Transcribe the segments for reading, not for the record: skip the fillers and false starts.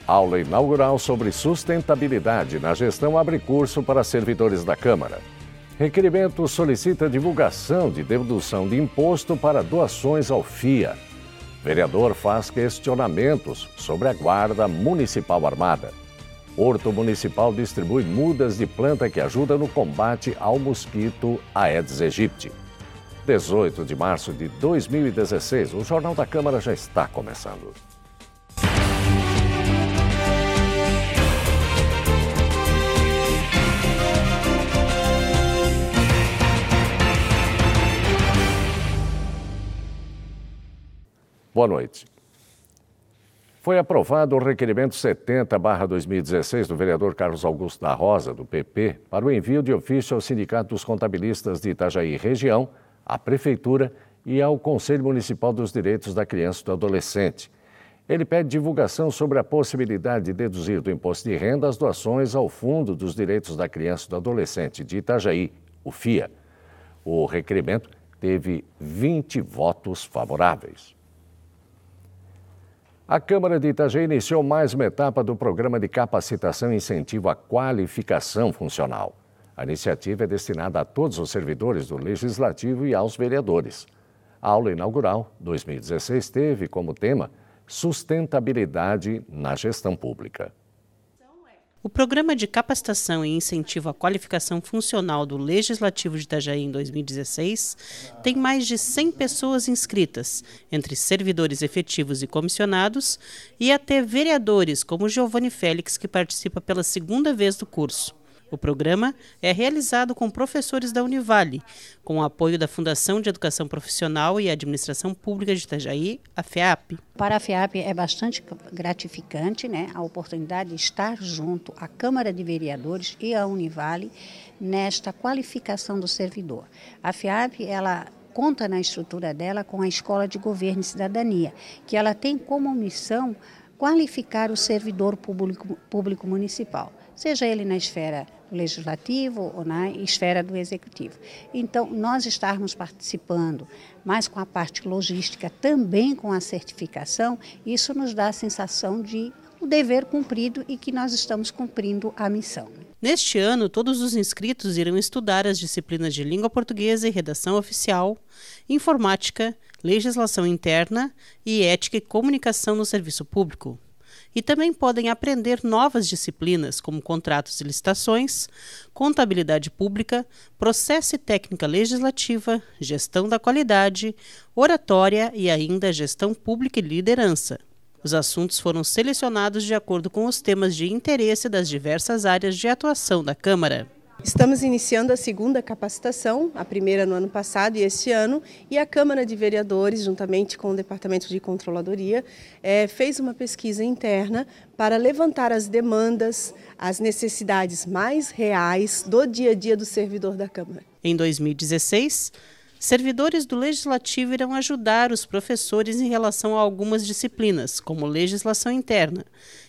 Aula inaugural sobre sustentabilidade na gestão abre curso para servidores da Câmara. Requerimento solicita divulgação de dedução de imposto para doações ao FIA. Vereador faz questionamentos sobre a Guarda Municipal Armada. Horto Municipal distribui mudas de planta que ajudam no combate ao mosquito Aedes aegypti. 18 de março de 2016, o Jornal da Câmara já está começando. Boa noite. Foi aprovado o requerimento 70/2016 do vereador Carlos Augusto da Rosa, do PP, para o envio de ofício ao Sindicato dos Contabilistas de Itajaí Região, à Prefeitura e ao Conselho Municipal dos Direitos da Criança e do Adolescente. Ele pede divulgação sobre a possibilidade de deduzir do imposto de renda as doações ao Fundo dos Direitos da Criança e do Adolescente de Itajaí, o FIA. O requerimento teve 20 votos favoráveis. A Câmara de Itajaí iniciou mais uma etapa do Programa de Capacitação e Incentivo à Qualificação Funcional. A iniciativa é destinada a todos os servidores do Legislativo e aos vereadores. A aula inaugural 2016 teve como tema Sustentabilidade na Gestão Pública. O Programa de Capacitação e Incentivo à Qualificação Funcional do Legislativo de Itajaí em 2016 tem mais de 100 pessoas inscritas, entre servidores efetivos e comissionados, e até vereadores, como Giovanni Félix, que participa pela segunda vez do curso. O programa é realizado com professores da Univale, com o apoio da Fundação de Educação Profissional e Administração Pública de Itajaí, a FEAP. Para a FEAP é bastante gratificante, a oportunidade de estar junto à Câmara de Vereadores e à Univale nesta qualificação do servidor. A FEAP, ela conta na estrutura dela com a Escola de Governo e Cidadania, que ela tem como missão qualificar o servidor público municipal, seja ele na esfera do legislativo ou na esfera do executivo. Então, nós estarmos participando, mas com a parte logística, também com a certificação, isso nos dá a sensação de o dever cumprido e que nós estamos cumprindo a missão. Neste ano, todos os inscritos irão estudar as disciplinas de língua portuguesa e redação oficial, informática, legislação interna e ética e comunicação no serviço público. E também podem aprender novas disciplinas, como contratos e licitações, contabilidade pública, processo e técnica legislativa, gestão da qualidade, oratória e ainda gestão pública e liderança. Os assuntos foram selecionados de acordo com os temas de interesse das diversas áreas de atuação da Câmara. Estamos iniciando a segunda capacitação, a primeira no ano passado e este ano, e a Câmara de Vereadores, juntamente com o Departamento de Controladoria, fez uma pesquisa interna para levantar as demandas, as necessidades mais reais do dia a dia do servidor da Câmara. Em 2016, servidores do Legislativo irão ajudar os professores em relação a algumas disciplinas, como legislação interna,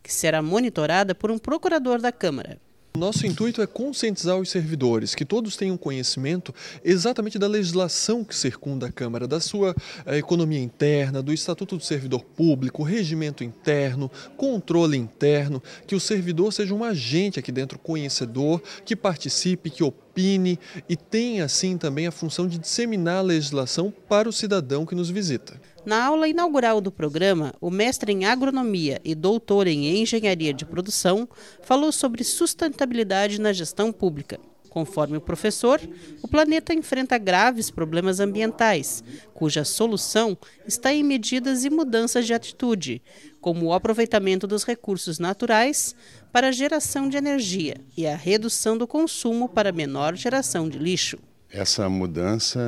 que será monitorada por um procurador da Câmara. Nosso intuito é conscientizar os servidores, que todos tenham conhecimento exatamente da legislação que circunda a Câmara, da sua economia interna, do Estatuto do Servidor Público, regimento interno, controle interno, que o servidor seja um agente aqui dentro conhecedor, que participe, que opine e tenha assim também a função de disseminar a legislação para o cidadão que nos visita. Na aula inaugural do programa, o mestre em agronomia e doutor em engenharia de produção falou sobre sustentabilidade na gestão pública. Conforme o professor, o planeta enfrenta graves problemas ambientais, cuja solução está em medidas e mudanças de atitude, como o aproveitamento dos recursos naturais para a geração de energia e a redução do consumo para menor geração de lixo. Essa mudança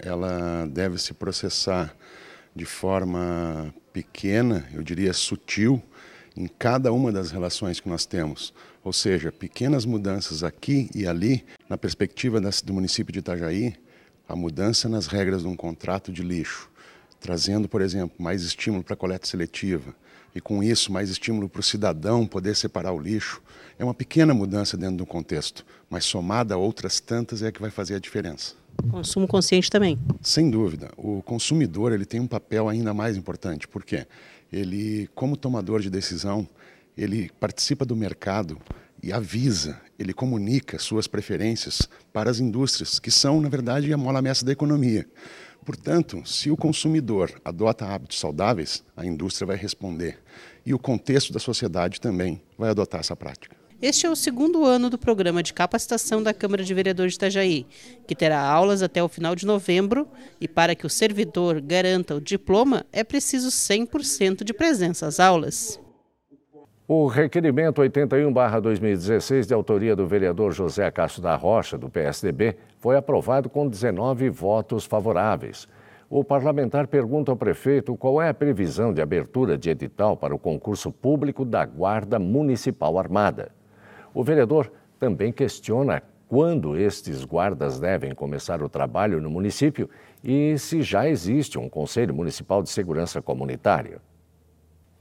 ela deve se processar de forma pequena, eu diria sutil, em cada uma das relações que nós temos. Ou seja, pequenas mudanças aqui e ali, na perspectiva do município de Itajaí, a mudança nas regras de um contrato de lixo, trazendo, por exemplo, mais estímulo para a coleta seletiva e, com isso, mais estímulo para o cidadão poder separar o lixo. É uma pequena mudança dentro do contexto, mas somada a outras tantas é que vai fazer a diferença. Consumo consciente também. Sem dúvida. O consumidor ele tem um papel ainda mais importante. Por quê? Ele, como tomador de decisão, ele participa do mercado e avisa, ele comunica suas preferências para as indústrias, que são, na verdade, a mola mestra da economia. Portanto, se o consumidor adota hábitos saudáveis, a indústria vai responder. E o contexto da sociedade também vai adotar essa prática. Este é o segundo ano do programa de capacitação da Câmara de Vereadores de Itajaí, que terá aulas até o final de novembro, e para que o servidor garanta o diploma, é preciso 100% de presença às aulas. O requerimento 81/2016, de autoria do vereador José Castro da Rocha, do PSDB, foi aprovado com 19 votos favoráveis. O parlamentar pergunta ao prefeito qual é a previsão de abertura de edital para o concurso público da Guarda Municipal Armada. O vereador também questiona quando estes guardas devem começar o trabalho no município e se já existe um Conselho Municipal de Segurança Comunitária.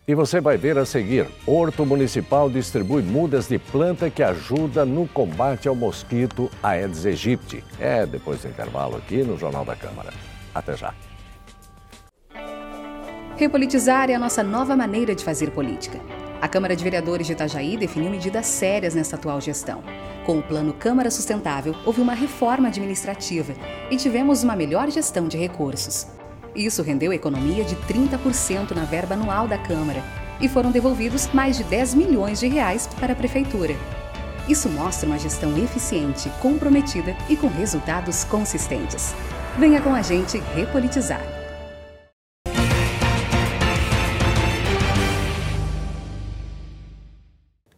E você vai ver a seguir: Horto Municipal distribui mudas de planta que ajuda no combate ao mosquito Aedes aegypti. Depois do intervalo aqui no Jornal da Câmara. Até já. Repolitizar é a nossa nova maneira de fazer política. A Câmara de Vereadores de Itajaí definiu medidas sérias nessa atual gestão. Com o Plano Câmara Sustentável, houve uma reforma administrativa e tivemos uma melhor gestão de recursos. Isso rendeu economia de 30% na verba anual da Câmara e foram devolvidos mais de 10 milhões de reais para a Prefeitura. Isso mostra uma gestão eficiente, comprometida e com resultados consistentes. Venha com a gente repolitizar.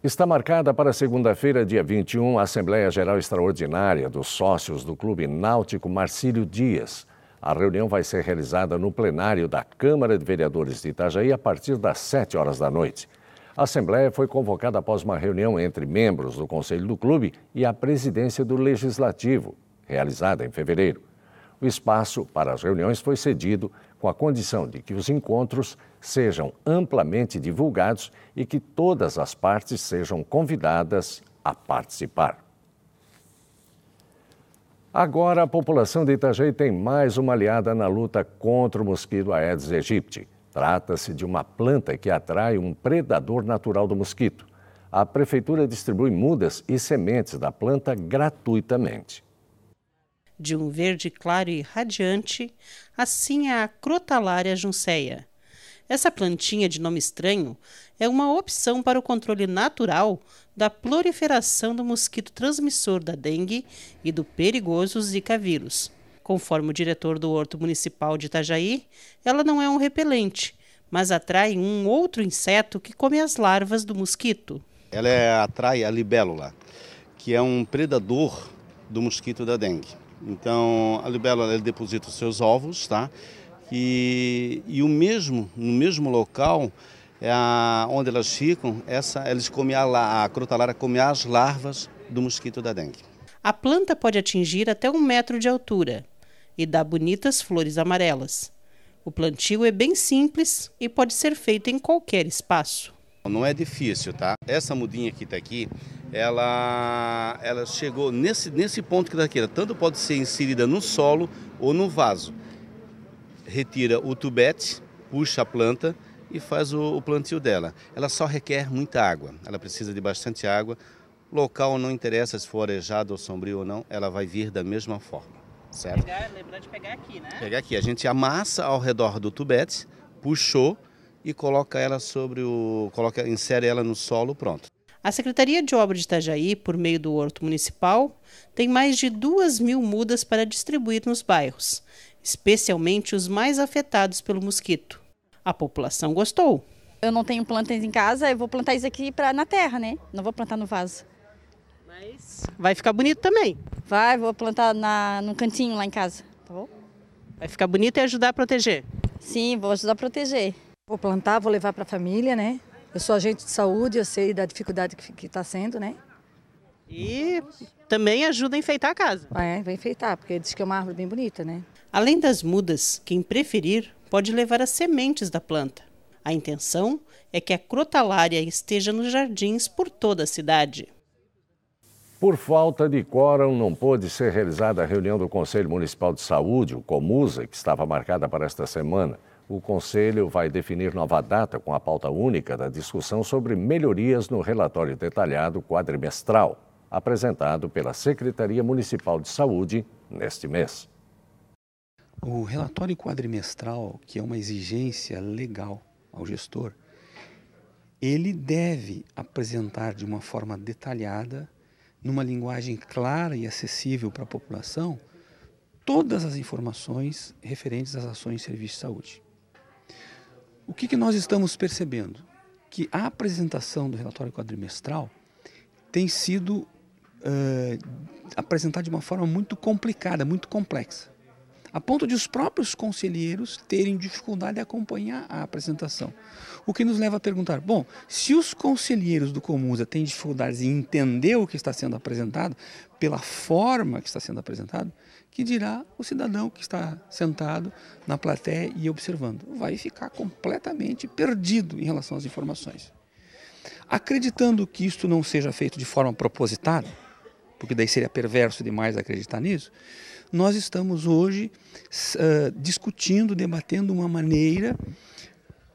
Está marcada para segunda-feira, dia 21, a Assembleia Geral Extraordinária dos sócios do Clube Náutico Marcílio Dias. A reunião vai ser realizada no plenário da Câmara de Vereadores de Itajaí a partir das 7 horas da noite. A Assembleia foi convocada após uma reunião entre membros do Conselho do Clube e a presidência do Legislativo, realizada em fevereiro. O espaço para as reuniões foi cedido com a condição de que os encontros sejam amplamente divulgados e que todas as partes sejam convidadas a participar. Agora, a população de Itajaí tem mais uma aliada na luta contra o mosquito Aedes aegypti. Trata-se de uma planta que atrai um predador natural do mosquito. A Prefeitura distribui mudas e sementes da planta gratuitamente. De um verde claro e radiante, assim é a Crotalária junceia. Essa plantinha de nome estranho é uma opção para o controle natural da proliferação do mosquito transmissor da dengue e do perigoso Zika vírus. Conforme o diretor do Horto Municipal de Itajaí, ela não é um repelente, mas atrai um outro inseto que come as larvas do mosquito. Ela atrai a libélula, que é um predador do mosquito da dengue. Então, a libélula ela deposita os seus ovos, tá? E no mesmo local onde elas ficam, a crotalária come as larvas do mosquito da dengue. A planta pode atingir até 1 metro de altura e dá bonitas flores amarelas. O plantio é bem simples e pode ser feito em qualquer espaço. Não é difícil, tá? Essa mudinha que está aqui, ela chegou nesse ponto que está aqui. Ela tanto pode ser inserida no solo ou no vaso. Retira o tubete, puxa a planta e faz o plantio dela. Ela só requer muita água. Ela precisa de bastante água. O local não interessa se for arejado ou sombrio ou não, ela vai vir da mesma forma, certo? Lembrar de pegar aqui, né? Pegar aqui. A gente amassa ao redor do tubete, puxou e coloca ela insere ela no solo, pronto. A Secretaria de Obras de Itajaí, por meio do Horto Municipal, tem mais de 2.000 mudas para distribuir nos bairros, especialmente os mais afetados pelo mosquito. A população gostou. Eu não tenho plantas em casa, eu vou plantar isso aqui na terra, né? Não vou plantar no vaso. Mas vai ficar bonito também. Vou plantar num cantinho lá em casa, tá bom? Vai ficar bonito e ajudar a proteger? Sim, vou ajudar a proteger. Vou plantar, vou levar para a família, né? Eu sou agente de saúde, eu sei da dificuldade que está sendo, né? E também ajuda a enfeitar a casa. Vai enfeitar, porque diz que é uma árvore bem bonita, né? Além das mudas, quem preferir pode levar as sementes da planta. A intenção é que a crotalária esteja nos jardins por toda a cidade. Por falta de quórum, não pôde ser realizada a reunião do Conselho Municipal de Saúde, o COMUSA, que estava marcada para esta semana. O Conselho vai definir nova data com a pauta única da discussão sobre melhorias no relatório detalhado quadrimestral, apresentado pela Secretaria Municipal de Saúde neste mês. O relatório quadrimestral, que é uma exigência legal ao gestor, ele deve apresentar de uma forma detalhada, numa linguagem clara e acessível para a população, todas as informações referentes às ações de serviço de saúde. O que nós estamos percebendo? Que a apresentação do relatório quadrimestral tem sido apresentada de uma forma muito complicada, muito complexa, a ponto de os próprios conselheiros terem dificuldade de acompanhar a apresentação. O que nos leva a perguntar, bom, se os conselheiros do Comusa têm dificuldades em entender o que está sendo apresentado, pela forma que está sendo apresentado, que dirá o cidadão que está sentado na plateia e observando? Vai ficar completamente perdido em relação às informações. Acreditando que isto não seja feito de forma propositada, porque daí seria perverso demais acreditar nisso, nós estamos hoje discutindo, debatendo uma maneira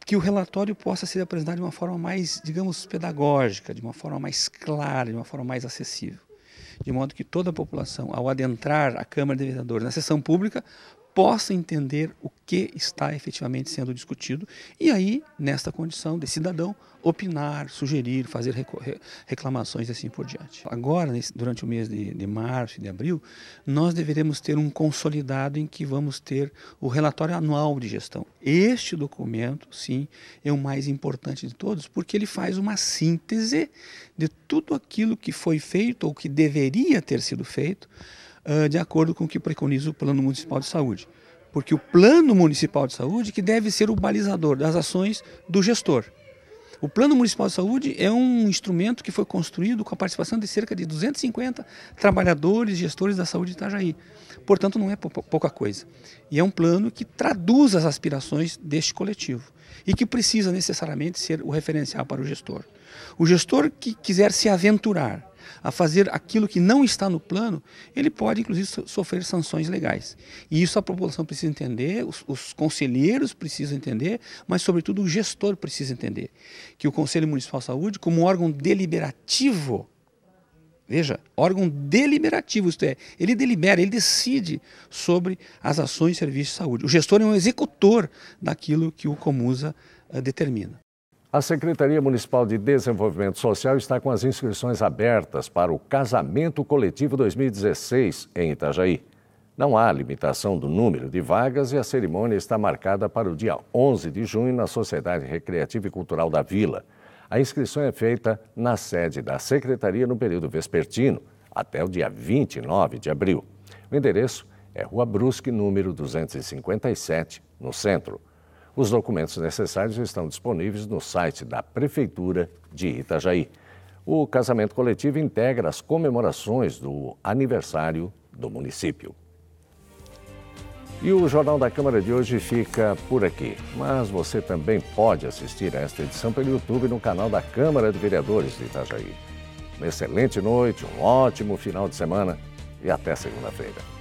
que o relatório possa ser apresentado de uma forma mais, digamos, pedagógica, de uma forma mais clara, de uma forma mais acessível. De modo que toda a população, ao adentrar a Câmara de Vereadores na sessão pública, possa entender o que está efetivamente sendo discutido e aí, nesta condição de cidadão, opinar, sugerir, fazer reclamações e assim por diante. Agora, durante o mês de março e de abril, nós deveremos ter um consolidado em que vamos ter o relatório anual de gestão. Este documento, sim, é o mais importante de todos, porque ele faz uma síntese de tudo aquilo que foi feito ou que deveria ter sido feito, de acordo com o que preconiza o Plano Municipal de Saúde. Porque o Plano Municipal de Saúde que deve ser o balizador das ações do gestor. O Plano Municipal de Saúde é um instrumento que foi construído com a participação de cerca de 250 trabalhadores e gestores da saúde de Itajaí. Portanto, não é pouca coisa. E é um plano que traduz as aspirações deste coletivo e que precisa necessariamente ser o referencial para o gestor. O gestor que quiser se aventurar a fazer aquilo que não está no plano, ele pode, inclusive, sofrer sanções legais. E isso a população precisa entender, os conselheiros precisam entender, mas, sobretudo, o gestor precisa entender. Que o Conselho Municipal de Saúde, como órgão deliberativo, veja, órgão deliberativo, isto é, ele delibera, ele decide sobre as ações de serviço de saúde. O gestor é um executor daquilo que o Comusa determina. A Secretaria Municipal de Desenvolvimento Social está com as inscrições abertas para o Casamento Coletivo 2016 em Itajaí. Não há limitação do número de vagas e a cerimônia está marcada para o dia 11 de junho na Sociedade Recreativa e Cultural da Vila. A inscrição é feita na sede da Secretaria no período vespertino, até o dia 29 de abril. O endereço é Rua Brusque, número 257, no centro. Os documentos necessários estão disponíveis no site da Prefeitura de Itajaí. O casamento coletivo integra as comemorações do aniversário do município. E o Jornal da Câmara de hoje fica por aqui. Mas você também pode assistir a esta edição pelo YouTube no canal da Câmara de Vereadores de Itajaí. Uma excelente noite, um ótimo final de semana e até segunda-feira.